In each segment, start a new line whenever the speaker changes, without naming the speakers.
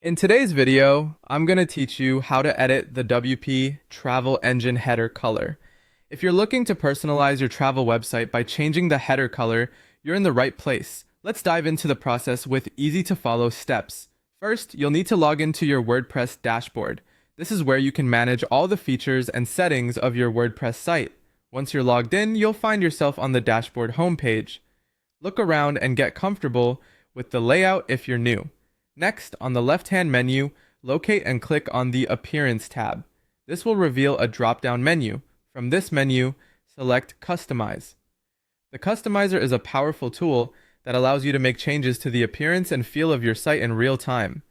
In today's video, I'm going to teach you how to edit the WP Travel Engine header color. If you're looking to personalize your travel website by changing the header color, you're in the right place. Let's dive into the process with easy to follow steps. First, you'll need to log into your WordPress dashboard. This is where you can manage all the features and settings of your WordPress site. Once you're logged in, you'll find yourself on the dashboard homepage. Look around and get comfortable with the layout if you're new. Next, on the left-hand menu, locate and click on the Appearance tab. This will reveal a drop-down menu. From this menu, select Customize. The Customizer is a powerful tool that allows you to make changes to the appearance and feel of your site in real time.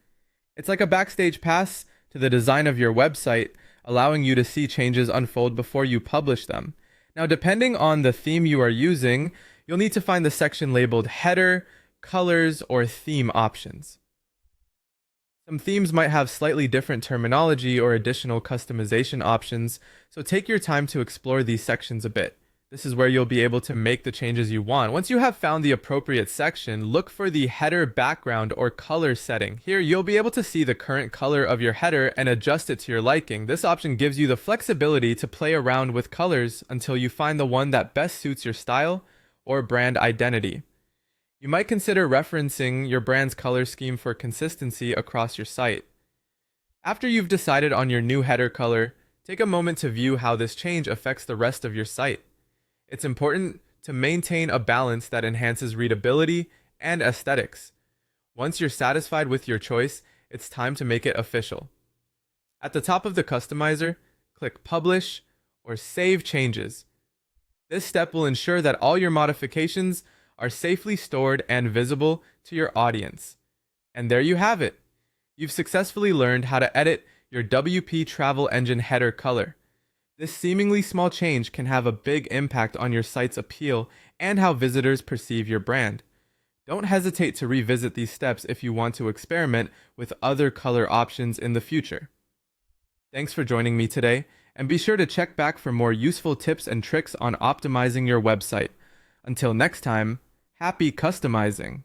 It's like a backstage pass to the design of your website, allowing you to see changes unfold before you publish them. Now, depending on the theme you are using, you'll need to find the section labeled Header, Colors, or Theme Options. Some themes might have slightly different terminology or additional customization options, so take your time to explore these sections a bit. This is where you'll be able to make the changes you want. Once you have found the appropriate section, look for the header background or color setting. Here, you'll be able to see the current color of your header and adjust it to your liking. This option gives you the flexibility to play around with colors until you find the one that best suits your style or brand identity. You might consider referencing your brand's color scheme for consistency across your site. After you've decided on your new header color, take a moment to view how this change affects the rest of your site. It's important to maintain a balance that enhances readability and aesthetics. Once you're satisfied with your choice, it's time to make it official. At the top of the customizer, click Publish or Save Changes. This step will ensure that all your modifications are safely stored and visible to your audience. And there you have it. You've successfully learned how to edit your WP Travel Engine header color. This seemingly small change can have a big impact on your site's appeal and how visitors perceive your brand. Don't hesitate to revisit these steps if you want to experiment with other color options in the future. Thanks for joining me today, and be sure to check back for more useful tips and tricks on optimizing your website. Until next time, happy customizing!